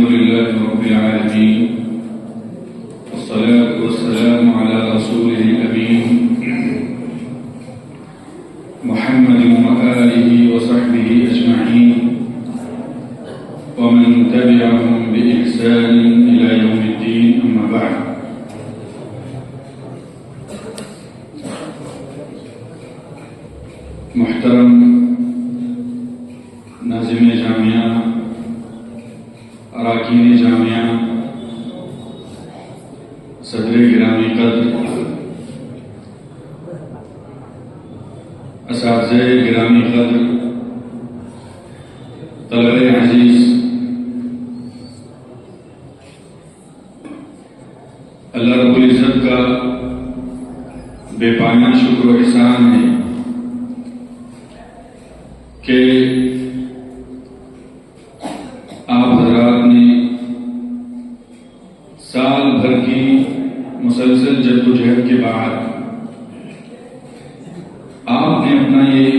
لله رب العالمين والصلاة والسلام على رسوله الأمين محمد وآله وصحبه أجمعين ومن تبعهم بإحسان إلى يوم الدين أما بعد. محترم ناظم جامعہ، اراکین جامعہ، صدر گرامی قدر، اساتذہ گرامی قدر، طلبہ عزیز، اللہ رب العزت کا بے پایان شکر و احسان ہے کہ آپ حضرات نے سال بھر کی مسلسل جدوجہد کے بعد آپ نے اپنا یہ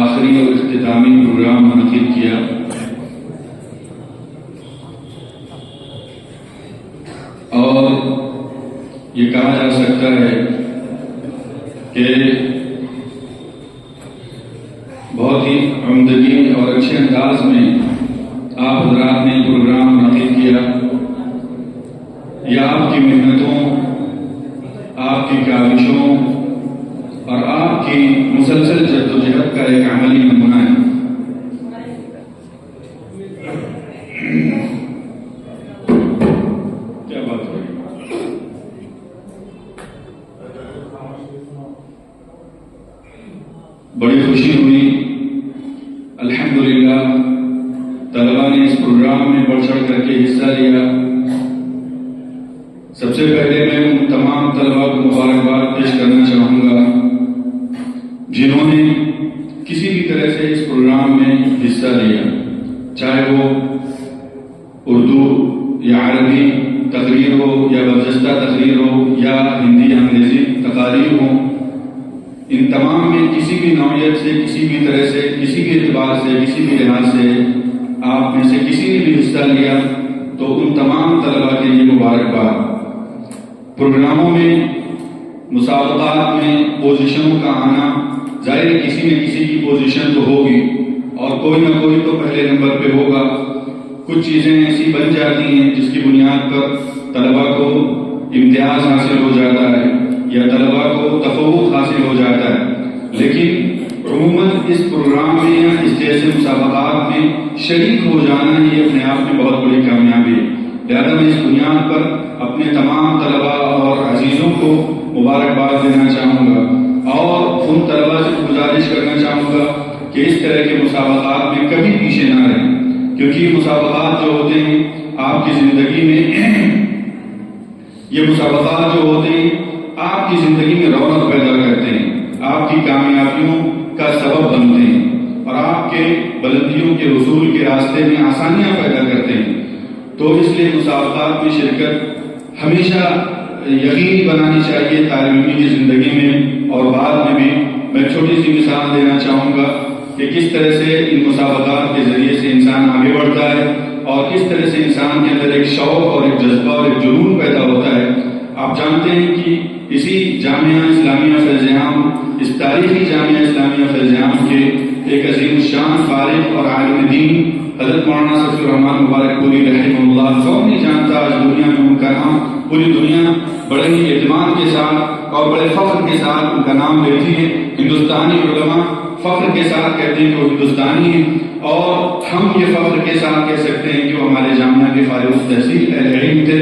آخری اور اختتامی پروگرام منعقد کیا. اور یہ کہا جا سکتا ہے کہ بہت ہی عمدگی اور اچھے انداز میں آپ حضرات نے پروگرام منعقد کیا. یہ آپ کی محنتوں، آپ کی کاوشوں اور آپ کی مسلسل جدوجہد کا ایک عملی نمونہ ہے. کیا بات ہے؟ بڑی خوشی ہوئی. الحمدللہ طلبہ نے اس پروگرام میں بڑھ چڑھ کر کے حصہ لیا. سب سے پہلے میں ان تمام طلبہ کو مبارکباد پیش کرنا چاہوں گا جنہوں نے کسی بھی طرح سے اس پروگرام میں حصہ لیا، چاہے وہ اردو یا عربی تقریر ہو یا برجستہ تقریر ہو یا ہندی یا انگریزی تقاریر ہو. ان تمام میں کسی بھی نوعیت سے، کسی بھی طرح سے، کسی بھی اعتبار سے، کسی بھی لحاظ سے آپ میں سے کسی نے بھی حصہ لیا تو ان تمام طلبہ کے لیے مبارکباد. پروگراموں میں، مسابقات میں پوزیشنوں کا آنا، ظاہر کسی نہ کسی کی پوزیشن تو ہوگی اور کوئی نہ کوئی تو پہلے نمبر پہ ہوگا. کچھ چیزیں ایسی بن جاتی ہیں جس کی بنیاد پر طلبہ کو امتیاز حاصل ہو جاتا ہے یا طلبہ کو تفوق حاصل ہو جاتا ہے. لیکن عموماً اس پروگرام میں یا اس جیسے مسابقات میں شریک ہو جانا یہ اپنے آپ میں بہت بڑی کامیابی ہے. لہٰذا میں اس بنیاد پر اپنے تمام طلبہ اور عزیزوں کو مبارکباد دینا چاہوں گا اور ان طلبہ سے گزارش کرنا چاہوں گا کہ اس طرح کے مسابقات میں کبھی پیچھے نہ رہیں، کیونکہ یہ مسابقات جو ہوتے ہیں آپ کی زندگی میں یہ مسابقات جو ہوتے ہیں آپ کی زندگی میں رونق پیدا کرتے ہیں، آپ کی کامیابیوں کا سبب بنتے ہیں اور آپ کے بلندیوں کے حصول کے راستے میں آسانیاں پیدا کرتے ہیں. تو اس لیے مسابقات میں شرکت ہمیشہ یقینی بنانی چاہیے طالب علم کی زندگی میں. اور بعد میں بھی میں چھوٹی سی مثال دینا چاہوں گا کہ کس طرح سے ان مسابقات کے ذریعے سے انسان آگے بڑھتا ہے اور کس طرح سے انسان کے اندر ایک شوق اور ایک جذبہ اور ایک جنون پیدا ہوتا ہے. آپ جانتے ہیں کہ اسی جامعہ اسلامیہ فیض عام، اس تاریخی جامعہ اسلامیہ فیض عام کے ایک عظیم الشان فارغ اور عالم دین حضرت مولانا صفی الرحمان مبارک پوری رحمہ اللہ، کون نہیں جانتا آج دنیا میں ان کا نام. پوری دنیا بڑے ہی اعتماد کے ساتھ اور بڑے فخر کے ساتھ ان کا نام لیتی ہے. ہندوستانی علماء فخر کے ساتھ کہتے ہیں کہ وہ ہندوستانی ہیں اور ہم یہ فخر کے ساتھ کہہ سکتے ہیں کہ وہ ہمارے جامعہ کے فارغ التحصیل اہل علم تھے.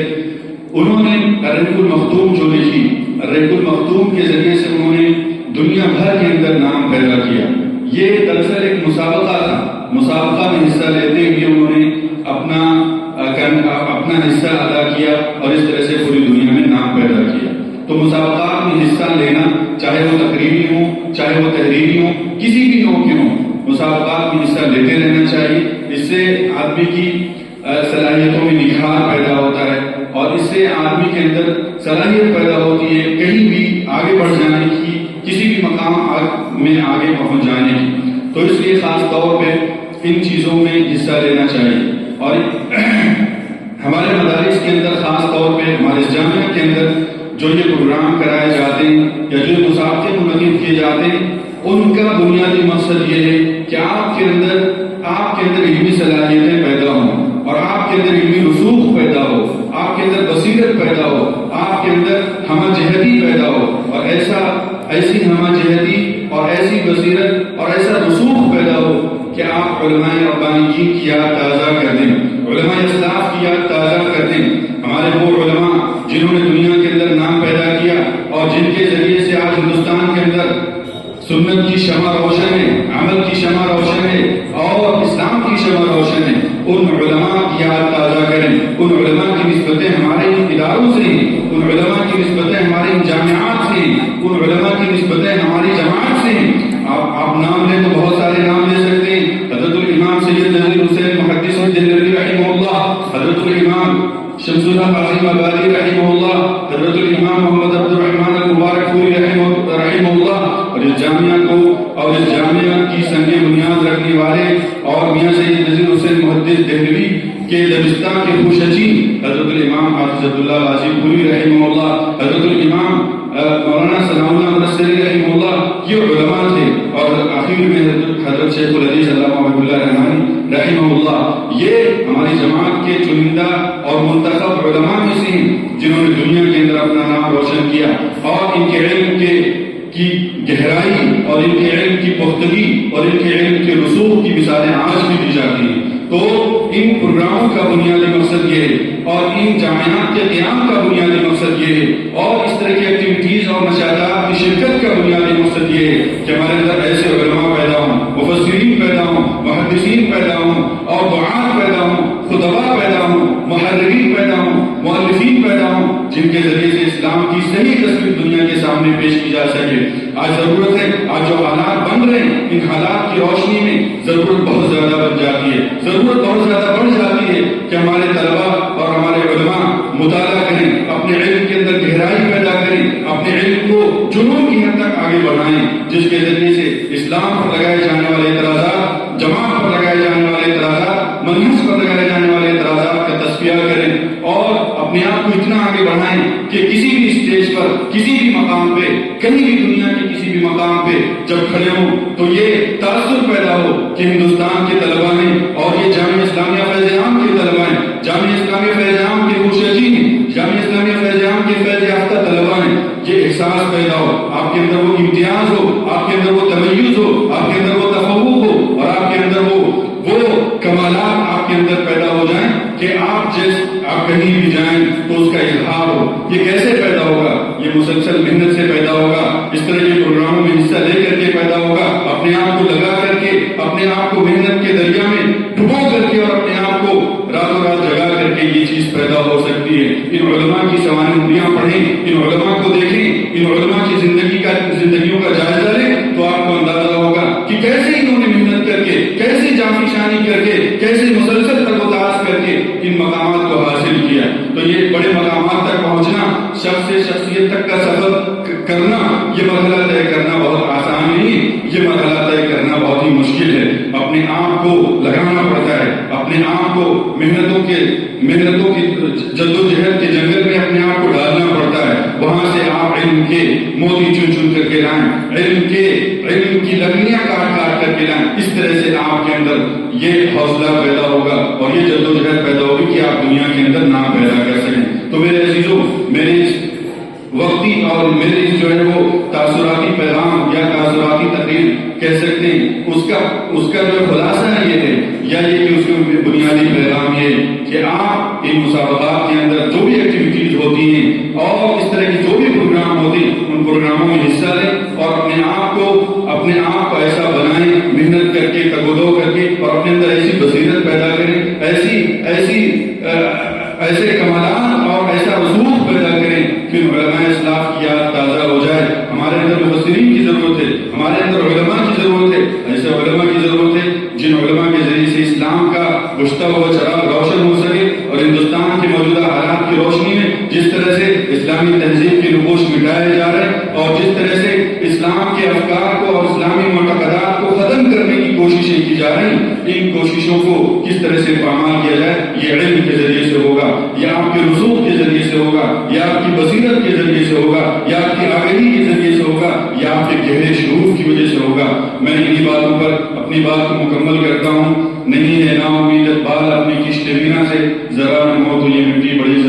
انہوں نے الرحیق المختوم جو لکھی، الرحیق المختوم کے ذریعے سے انہوں نے دنیا بھر کے اندر نام پیدا کیا. یہ دراصل ایک مسابقہ تھا. مسابقہ میں حصہ لیتے ہوئے انہوں نے اپنا حصہ ادا کیا اور اس طرح سے پوری دنیا میں نام پیدا کیا. تو مسابقات میں حصہ لینا، چاہے وہ تقریری ہوں، چاہے وہ تحریری ہوں، کسی بھی نوع کے ہوں، مسابقات میں حصہ لیتے رہنا چاہیے. اس سے آدمی کی صلاحیتوں میں نکھار پیدا ہوتا ہے اور اس سے آدمی کے اندر صلاحیت پیدا ہوتی ہے کہیں بھی آگے بڑھ جانے کی، کسی بھی مقام میں آگے پہنچ جانے کی. تو اس لیے خاص طور پہ ان چیزوں میں حصہ لینا چاہیے. اور ہمارے مدارس کے اندر خاص طور پہ ہمارے جامعہ کے اندر جو یہ پروگرام کرائے جاتے ہیں یا جو مسابقے منعقد کیے جاتے ہیں، ان کا بنیادی مقصد یہ ہے کہ آپ کے اندر علمی صلاحیتیں پیدا ہوں اور آپ کے اندر علمی رسوخ پیدا ہو، آپ کے اندر بصیرت پیدا ہو، آپ کے اندر ہمہ جہتی پیدا ہو، اور ایسی ہمہ جہتی اور ایسی بصیرت اور ایسا رسوخ پیدا ہو کہ آپ علماء ربانیین کی یاد تازہ کر دیں، علماء اسلاف کی یاد تازہ کر دیں، ہمارے وہ علماء جنہوں نے دنیا کے اندر نام پیدا کیا اور جن کے ذریعے سے آج ہندوستان کے اندر سنت کی شمع روشن ہے، عمل کی شمع روشن ہے اور اسلام کی شمع روشن ہے، ان علماء کی یاد تازہ کریں، ان علماء کی نسبتیں ہمارے اداروں سے ہیں، ان علماء کی نسبتیں ہماری جامعات سے ہیں، ان علماء کی نسبتیں ہماری جماعت سے ہیں۔ آپ نام لیں تو بہت سارے نام لے سکتے ہیں، حضرت الامام سید نذیر حسین محدث دہلوی رحمہ اللہ، حضرت الامام شمس الحق عظیم آبادی رحمہ اللہ، حضرت الامام محمد عبد الرحمن المبارک پوری رحمہ اللہ، اور اس جامعہ کی سنگ بنیاد رکھنے والے اور میاں سید نذیر حسین محدث دہلوی کے دبستان کے خوشچین حضرت الامام حافظ عبداللہ غازی پوری رحمہ اللہ، حضرت الامام مولانا سلام اللہ منصری رحمہ اللہ، یہ علماء تھے، اور آخر میں حضرت شیخ الحدیث علامہ عبد اللہ رحمانی رحمہ اللہ، یہ ہماری جماعت کے چنندہ اور منتخب علماء میں سے ہیں جنہوں نے دنیا کے اندر اپنا نام روشن کیا، اور ان کے علم کی گہرائی اور ان کے علم کی پختگی اور ان کے علم کے رسوخ کی مثالیں آج بھی دی جاتی ہیں۔ تو ان پروگراموں کا بنیادی مقصد یہ ہے اور ان جامعات کے قیام کا بنیادی مقصد یہ ہے اور اس طرح کی ایکٹیویٹیز اور نشاطات کی شرکت کا بنیادی مقصد یہ ہے کہ ہمارے اندر ایسے علماء پیدا ہوں، مفسرین پیدا ہوں، محدثین پیدا ہوں، اور دعات پیدا ہوں، خطباء پیدا ہوں، محررین پیدا ہوں، مؤلفین پیدا ہوں، جن کے ذریعے سے اسلام کی صحیح تصویر دنیا کے سامنے پیش کی جا سکے۔ آج ضرورت ہے، آج جو حالات بن رہے ہیں ان حالات کی روشنی میں ضرورت بہت زیادہ بن جاتی ہے، ضرورت بہت زیادہ بڑھ جاتی ہے کہ ہمارے طلباء اور ہمارے علماء مطالعہ کریں، اپنے علم کے اندر گہرائی پیدا کریں، اپنے علم کو جنون کی حد تک آگے بڑھائیں، جس کے ذریعے سے اسلام پر لگائے جانے والے اعتراضات، جماعت پر لگائے جانے والے اعتراضات، منہج پر لگائے جانے والے اعتراضات کا تصفیہ کریں اور اپنے آپ کو اتنا آگے بڑھائیں کہ کسی بھی اسٹیج پر، کسی بھی مقام پہ، کہیں بھی دنیا کے کسی بھی مقام پہ جب کھڑے ہوں تو یہ تاثر پیدا ہو کہ ہندوستان کے طلباء ہیں اور یہ جامعہ اسلامیہ فیض عام کے طلباء ہیں، جامعہ اسلامیہ فیض عام کے خوشچین ہیں، جامعہ اسلامیہ فیض عام کے فیض یافتہ طلباء ہیں، یہ احساس پیدا ہو، آپ کے اندر وہ امتیاز ہو، آپ کے اندر وہ تمیز ہو، آپ کے اندر وہ تفوق ہو اور آپ کے اندر وہ کمالات آپ کے اندر پیدا ہو جائیں کہ آپ کہیں بھی جائیں تو اس کا اظہار ہو۔ یہ کیسے پیدا ہوگا؟ یہ مسلسل محنت سے پیدا ہوگا، اس طرح کے پروگراموں میں حصہ لے کر کے پیدا ہوگا، اپنے آپ کو لگا کر کے، اپنے آپ کو محنت کے دریا میں ڈبو کر کے اور اپنے آپ کو راتوں رات جگا کر کے یہ چیز پیدا ہو سکتی ہے۔ ان علماء کی سوانحیاں پڑھیں، ان علماء کو دیکھیں، ان علماء کی زندگیوں کا جائزہ لیں تو آپ کو اندازہ ہوگا کہ کیسے انہوں نے محنت کر کے، کیسے جان فشانی کر کے، کیسے مسلسل تربتاز کر کے ان مقامات کو حاصل کیا۔ تو یہ بڑے مقامات تک پہنچنا، شخص سے شخصیت تک کا سفر کرنا، یہ مرحلہ طے کرنا بہت آسان نہیں، یہ مرحلہ طے کرنا بہت ہی مشکل ہے۔ اپنے آپ کو لگانا پڑتا ہے، اپنے آپ کو محنتوں کی جدوجہد کے جنگل میں اپنے آپ کو ڈالنا پڑتا ہے، وہاں سے آپ علم کے موتی چن چن کر کے لائیں، علم کی لکڑیاں کاٹ کر کے لائیں۔ اس طرح سے آپ کے اندر یہ حوصلہ پیدا ہوگا اور یہ جدوجہد پیدا ہوگی کہ آپ دنیا کے اندر نام پیدا کر سکیں۔ تو میرے عزیزوں، میرے وقتی اور میرے جو ہے وہ تاثراتی پیغام یا تاثراتی تقریر کہہ سکتے ہیں، اس کا جو خلاصہ یہ ہے یا یہ کہ اس کے بنیادی پیغام یہ کہ آپ ان مسابقات کے اندر جو بھی ایکٹیویٹیز ہوتی ہیں اور اس طرح کی جو بھی پروگرام ہوتے ہیں ان پروگراموں میں حصہ لیں اور اپنے آپ کو ایسا بنائیں، محنت کر کے، تگودو کر کے، اور اپنے اندر ایسی بصیرت پیدا کریں، ایسے کمالات اور ایسا رسوخ پیدا کریں کہ علماء اسلاف کی یاد تازہ ہو جائے۔ ہمارے اندر مفسرین کی ضرورت ہے، ہمارے اندر علماء کی ضرورت ہے، ایسے علماء کی ضرورت ہے جن علماء کے ذریعے سے اسلام کا گشتہ ہوا چراغ روشن ہو سکے اور ہندوستان کے موجودہ حالات کی روشنی میں جس طرح سے اسلامی تہذیب کے نقوش مٹائے جا رہے ہیں اور جس طرح سے اسلام کے افکار کو اور اسلامی معتقدات کو ختم کرنے کی کوششیں کی جا رہی ہیں، ان کوششوں کو کس طرح سے پامال کیا جائے یہ علم کے ذریعے سے ہوگا۔ میں انہی باتوں پر اپنی بات کو مکمل کرتا ہوں. نہیں ہے نا امید اقبال اپنی کشت بینا سے، ذرا نہ ہو تو یہ مٹی بڑی